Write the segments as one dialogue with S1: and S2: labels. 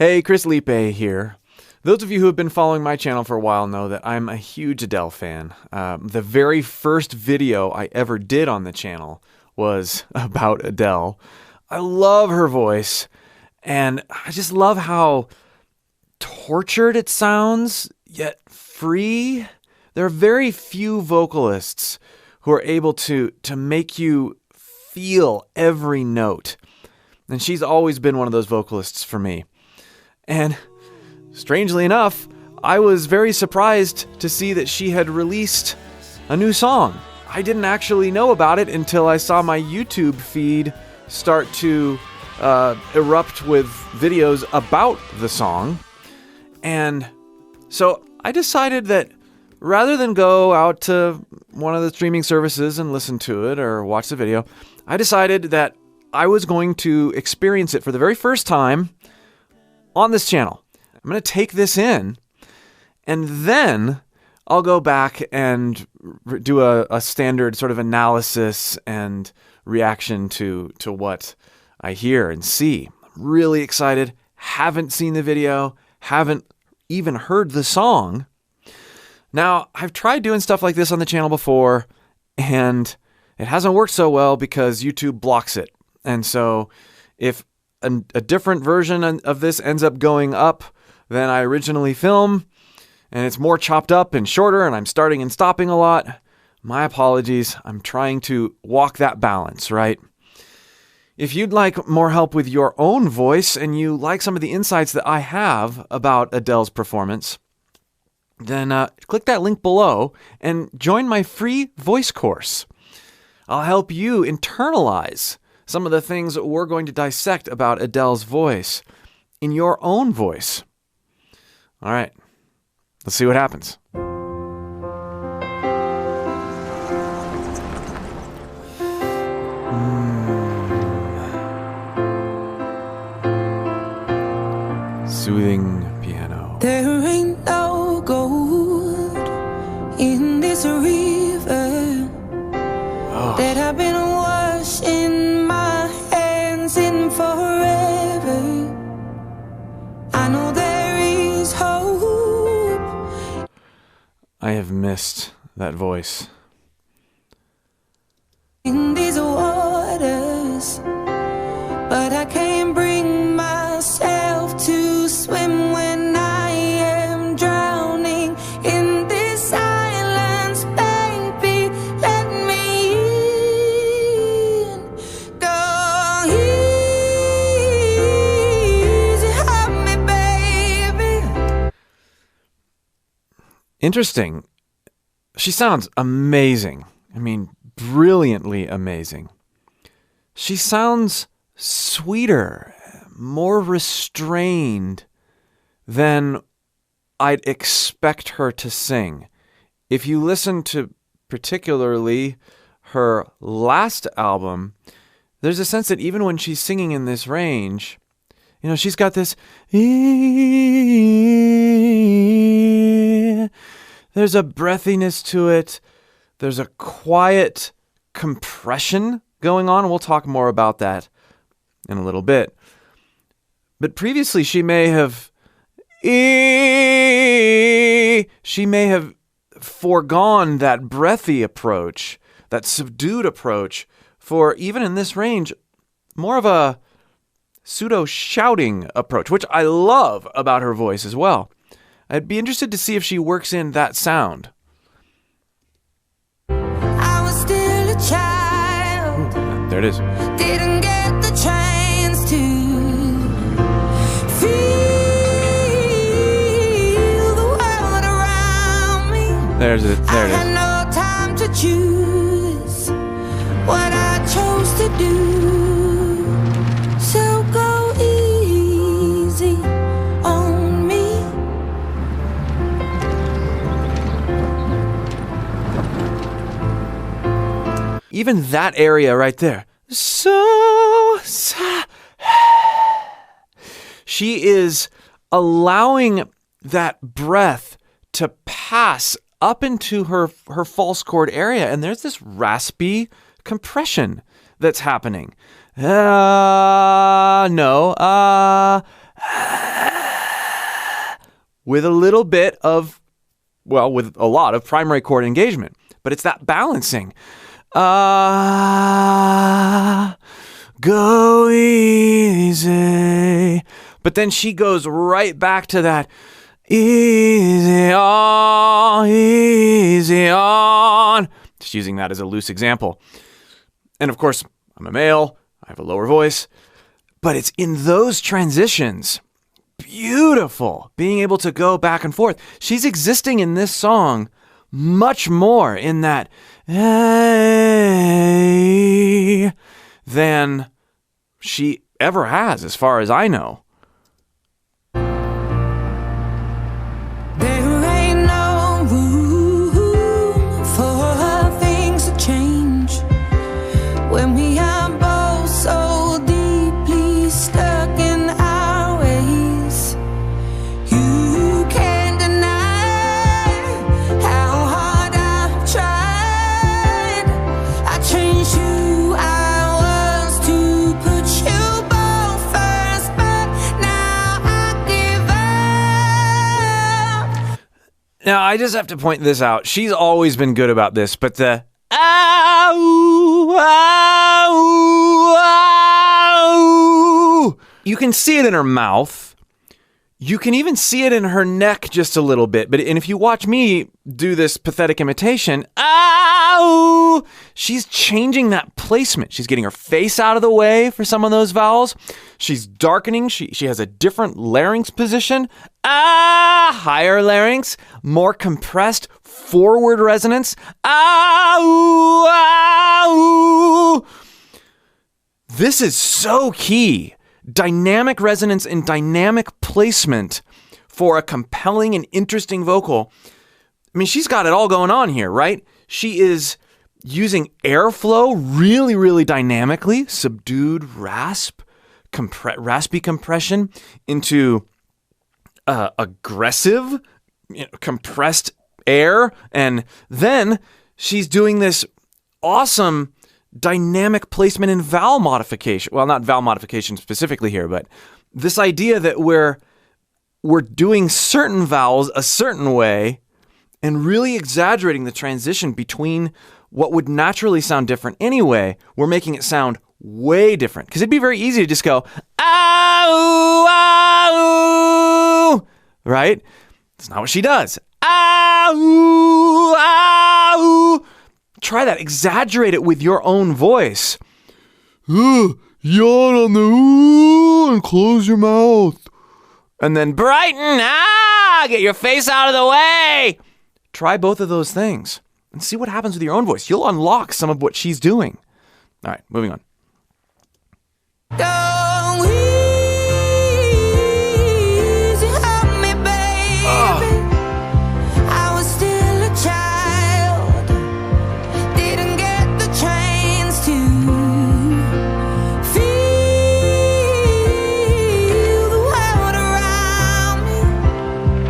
S1: Hey, Chris Lipe here. Those of you who have been following my channel for a while know that I'm a huge Adele fan. The very first video I ever did on the channel was about Adele. I love her voice, and I just love how tortured it sounds, yet free. There are very few vocalists who are able to make you feel every note. And she's always been one of those vocalists for me. And strangely enough, I was very surprised to see that she had released a new song. I didn't actually know about it until I saw my YouTube feed start to erupt with videos about the song. And so I decided that rather than go out to one of the streaming services and listen to it or watch the video, I decided that I was going to experience it for the very first time on this channel. I'm going to take this in, and then I'll go back and do a standard sort of analysis and reaction to what I hear and see. I'm really excited. Haven't seen the video, haven't even heard the song. Now, I've tried doing stuff like this on the channel before, and it hasn't worked so well because YouTube blocks it. And so if a different version of this ends up going up than I originally filmed, and it's more chopped up and shorter, and I'm starting and stopping a lot, my apologies. I'm trying to walk that balance, right? If you'd like more help with your own voice and you like some of the insights that I have about Adele's performance, then click that link below and join my free voice course. I'll help you internalize some of the things we're going to dissect about Adele's voice in your own voice. All right, let's see what happens. Soothing piano.
S2: There ain't no gold in this river that I've been washing my hands in forever. I know there is hope.
S1: I have missed that voice.
S2: In these waters, but I can't bring myself to swim when I am drowning in this silence, baby. Let me in. Go easy, help me, baby.
S1: Interesting. She sounds amazing. I mean, brilliantly amazing. She sounds sweeter, more restrained than I'd expect her to sing. If you listen to particularly her last album, there's a sense that even when she's singing in this range, you know, she's got this, there's a breathiness to it. There's a quiet compression going on. We'll talk more about that in a little bit. But previously, she may have foregone that breathy approach, that subdued approach, for even in this range, more of a pseudo-shouting approach, which I love about her voice as well. I'd be interested to see if she works in that sound.
S2: I was still a child.
S1: There it is.
S2: Didn't get the chance to feel the world around me.
S1: There it is.
S2: I had no time to choose what I chose to do. So go easy on me.
S1: Even that area right there. So she is allowing that breath to pass up into her false chord area, and there's this raspy compression that's happening. No. with a little bit of, well, with a lot of primary chord engagement. But it's that balancing. Go easy. But then she goes right back to that easy on. Just using that as a loose example. And of course, I'm a male. I have a lower voice. But it's in those transitions, beautiful, being able to go back and forth. She's existing in this song much more in that hey, than she ever has, as far as I know.
S2: There ain't no room for things to change when we are both so deeply stuck in our ways. You can't deny how hard I've tried. I changed who I was to put you both first, but now I give up.
S1: Now, I just have to point this out. She's always been good about this, but the ow, ow, ow, you can see it in her mouth. You can even see it in her neck just a little bit. And if you watch me do this pathetic imitation, ow, she's changing that placement. She's getting her face out of the way for some of those vowels. She's darkening. She has a different larynx position. Higher larynx, more compressed forward resonance. Ow, ow. This is so key. Dynamic resonance and dynamic placement for a compelling and interesting vocal. I mean, she's got it all going on here, right? She is using airflow really, really dynamically, subdued raspy compression into aggressive, compressed air. And then she's doing this awesome dynamic placement and vowel modification. Well, not vowel modification specifically here, but this idea that we're doing certain vowels a certain way and really exaggerating the transition between what would naturally sound different anyway. We're making it sound way different. Because it'd be very easy to just go, ow, ow, right? That's not what she does. Ow, ow. Try that. Exaggerate it with your own voice. Yawn on the ooh and close your mouth. And then brighten. Get your face out of the way. Try both of those things and see what happens with your own voice. You'll unlock some of what she's doing. All right, moving on.
S2: Go easy on me, baby. I was still a child, didn't get the chance to feel the world around me.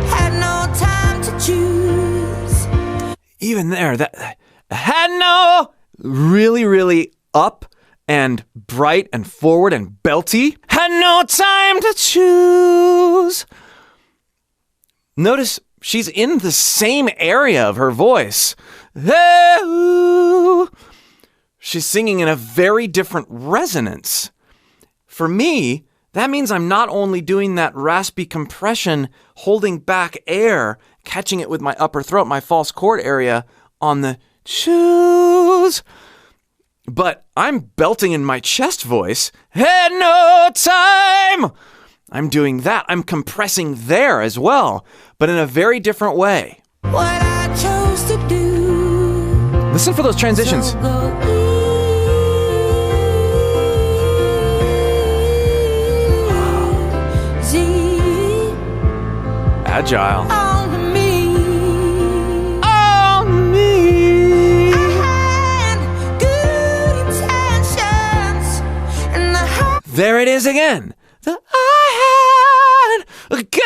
S2: Had no time to choose.
S1: Even there, that had no really, really up and bright and forward and belty. Had no time to choose. Notice she's in the same area of her voice. She's singing in a very different resonance. For me, that means I'm not only doing that raspy compression, holding back air, catching it with my upper throat, my false chord area on the choose, but I'm belting in my chest voice. Had no time. I'm doing that. I'm compressing there as well, but in a very different way.
S2: What I chose to do.
S1: Listen for those transitions.
S2: So go easy
S1: Agile.
S2: on me.
S1: On me.
S2: I had good intentions, and I had
S1: There it is again. The I had a good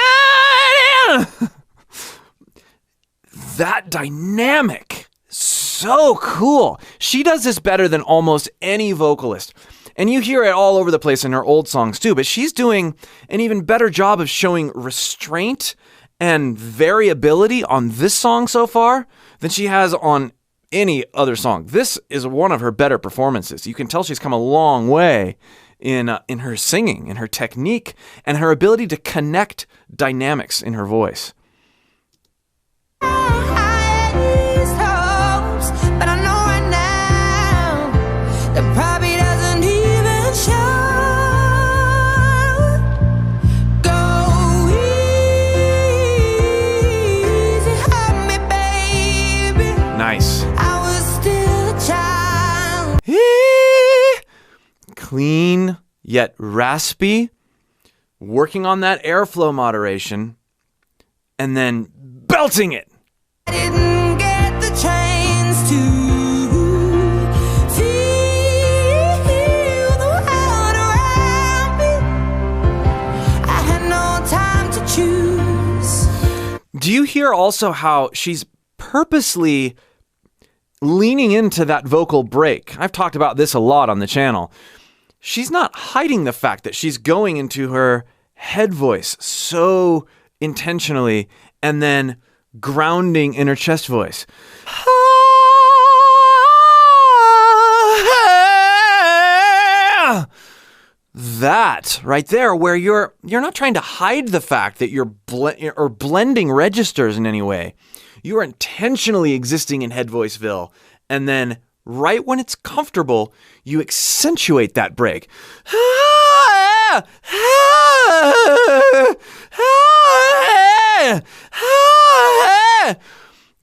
S1: that dynamic. So cool. She does this better than almost any vocalist. And you hear it all over the place in her old songs too, but she's doing an even better job of showing restraint and variability on this song so far than she has on any other song. This is one of her better performances. You can tell she's come a long way in her singing, in her technique, and her ability to connect dynamics in her voice. Nice. Clean yet raspy, working on that airflow moderation, and then belting it.
S2: I didn't get the chance to feel the world around me. I had no time to choose.
S1: Do you hear also how she's purposely leaning into that vocal break? I've talked about this a lot on the channel. She's not hiding the fact that she's going into her head voice so intentionally and then grounding in her chest voice. That right there, where you're not trying to hide the fact that you're blending registers in any way. You are intentionally existing in head voiceville, and then right when it's comfortable, you accentuate that break.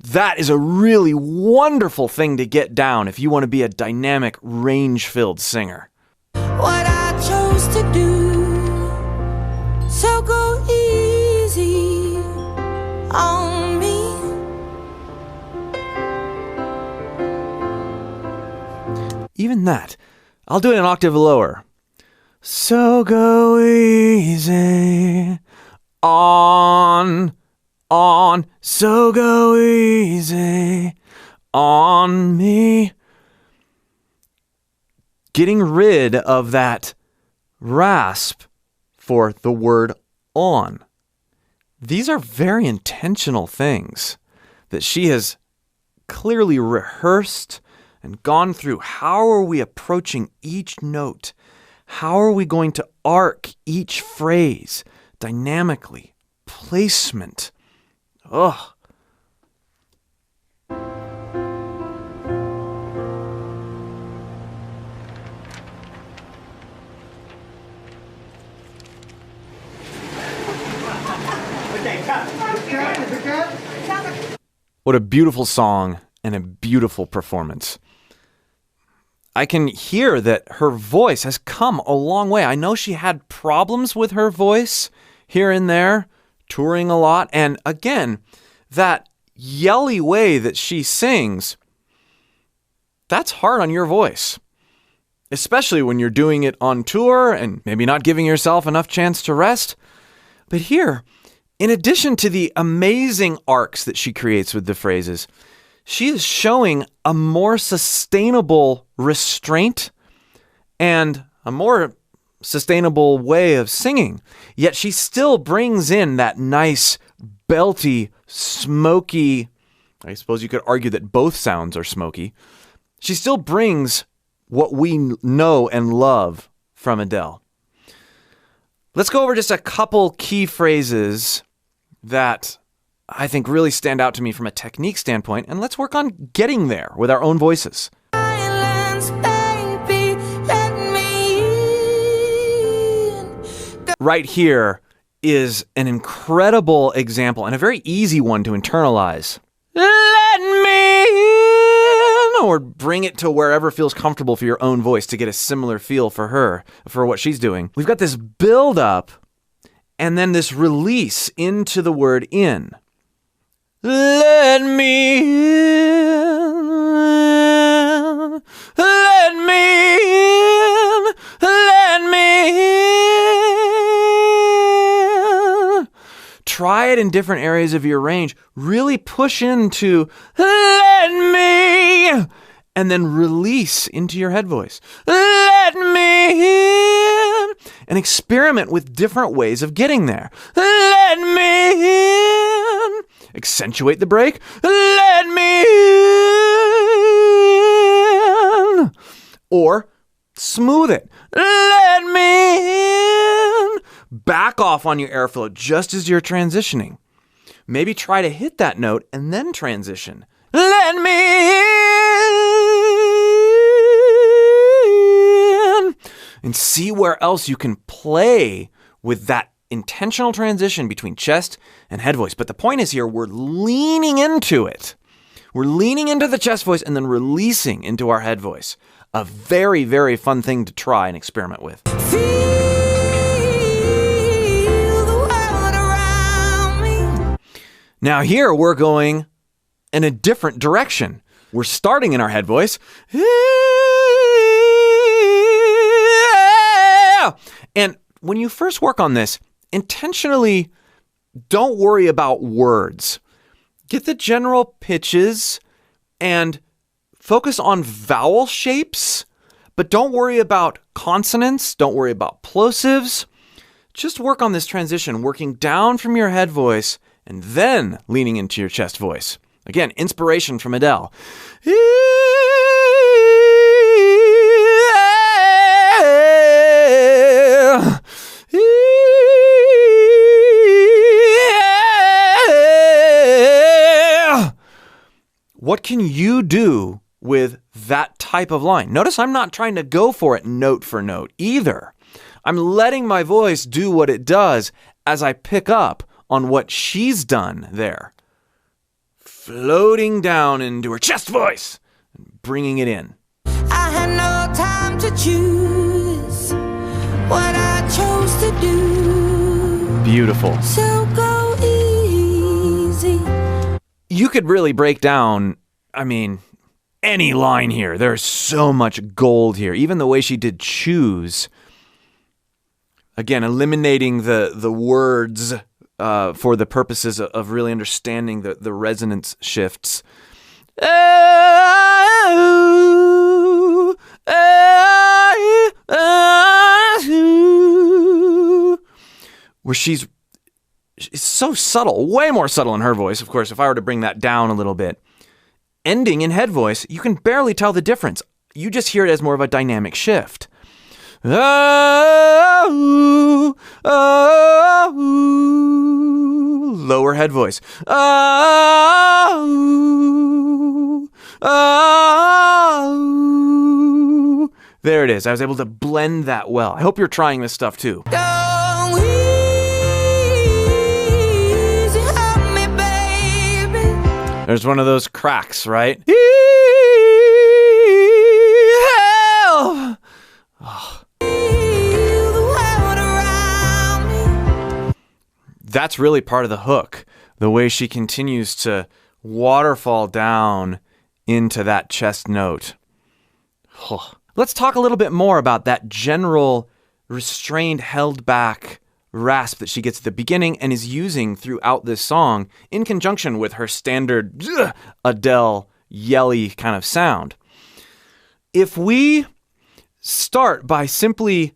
S1: That is a really wonderful thing to get down if you want to be a dynamic, range-filled singer.
S2: What I chose to do, so go easy on me.
S1: Even that, I'll do it an octave lower. So go easy on, so go easy on me. Getting rid of that rasp for the word on. These are very intentional things that she has clearly rehearsed and gone through. How are we approaching each note? How are we going to arc each phrase dynamically? Placement. Ugh. What a beautiful song and a beautiful performance. I can hear that her voice has come a long way. I know she had problems with her voice here and there, touring a lot. And again, that yelly way that she sings, that's hard on your voice, especially when you're doing it on tour and maybe not giving yourself enough chance to rest. But here, in addition to the amazing arcs that she creates with the phrases, she is showing a more sustainable restraint and a more sustainable way of singing. Yet she still brings in that nice, belty, smoky, I suppose you could argue that both sounds are smoky. She still brings what we know and love from Adele. Let's go over just a couple key phrases that I think really stand out to me from a technique standpoint, and let's work on getting there with our own voices.
S2: Silence, baby, let me in.
S1: Right here is an incredible example and a very easy one to internalize. Let me in, or bring it to wherever feels comfortable for your own voice to get a similar feel for her, for what she's doing. We've got this build up and then this release into the word in. Let me in, let me in, let me in. Try it in different areas of your range. Really push into let me, and then release into your head voice. Let me in, and experiment with different ways of getting there. Let me in. accentuate the break. Let me in. Or smooth it. Let me in. Back off on your airflow just as you're transitioning. Maybe try to hit that note and then transition. Let me in. And see where else you can play with that intentional transition between chest and head voice. But the point is here, we're leaning into it. We're leaning into the chest voice and then releasing into our head voice. A very, very fun thing to try and experiment with.
S2: Feel the world around me.
S1: Now here we're going in a different direction. We're starting in our head voice. And when you first work on this, intentionally don't worry about words. Get the general pitches and focus on vowel shapes, but don't worry about consonants. Don't worry about plosives. Just work on this transition, working down from your head voice and then leaning into your chest voice. Again, inspiration from Adele. What can you do with that type of line? Notice I'm not trying to go for it note for note either. I'm letting my voice do what it does as I pick up on what she's done there. Floating down into her chest voice, and bringing it in.
S2: I had no time to choose what I chose to do.
S1: Beautiful.
S2: So go easy.
S1: You could really break down, any line here. There's so much gold here. Even the way she did choose. Again, eliminating the words for the purposes of really understanding the resonance shifts. Where she's so subtle, way more subtle in her voice. Of course, if I were to bring that down a little bit, ending in head voice, you can barely tell the difference. You just hear it as more of a dynamic shift. Lower head voice. There it is. I was able to blend that well. I hope you're trying this stuff too.
S2: Go easy on me, baby.
S1: There's one of those cracks, right?
S2: Feel the world around me.
S1: That's really part of the hook. The way she continues to waterfall down into that chest note. Let's talk a little bit more about that general restrained, held back rasp that she gets at the beginning and is using throughout this song in conjunction with her standard Adele yelly kind of sound. If we start by simply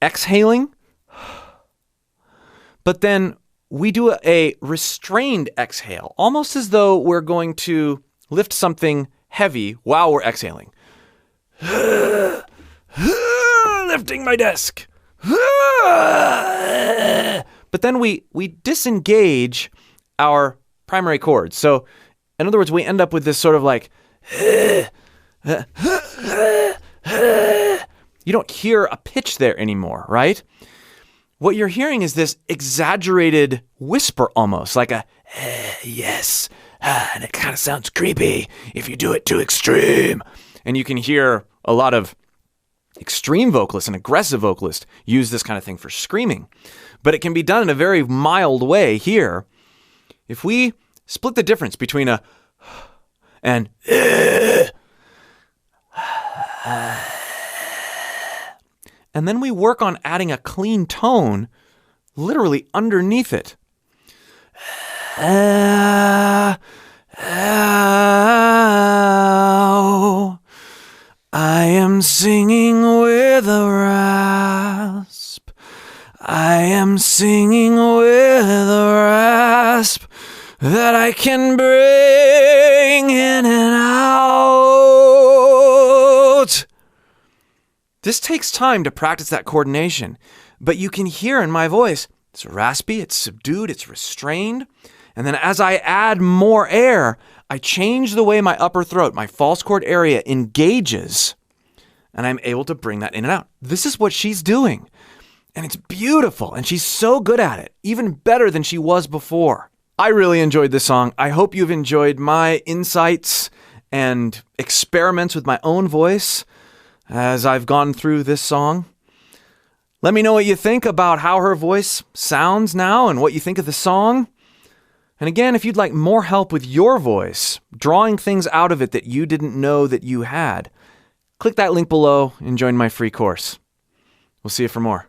S1: exhaling, but then we do a restrained exhale, almost as though we're going to lift something heavy while we're exhaling. Lifting my desk. But then we disengage our primary chords. So, in other words, we end up with this sort of like you don't hear a pitch there anymore, right? What you're hearing is this exaggerated whisper almost, like a yes, and it kind of sounds creepy if you do it too extreme. And you can hear a lot of extreme vocalists and aggressive vocalists use this kind of thing for screaming. But it can be done in a very mild way here. If we split the difference between a and and then we work on adding a clean tone literally underneath it. I am singing with a rasp. I am singing with a rasp that I can bring in and out. This takes time to practice that coordination, but you can hear in my voice, it's raspy, it's subdued, it's restrained. And then as I add more air, I change the way my upper throat, my false chord area engages, and I'm able to bring that in and out. This is what she's doing. And it's beautiful, and she's so good at it, even better than she was before. I really enjoyed this song. I hope you've enjoyed my insights and experiments with my own voice as I've gone through this song. Let me know what you think about how her voice sounds now and what you think of the song. And again, if you'd like more help with your voice, drawing things out of it that you didn't know that you had, click that link below and join my free course. We'll see you for more.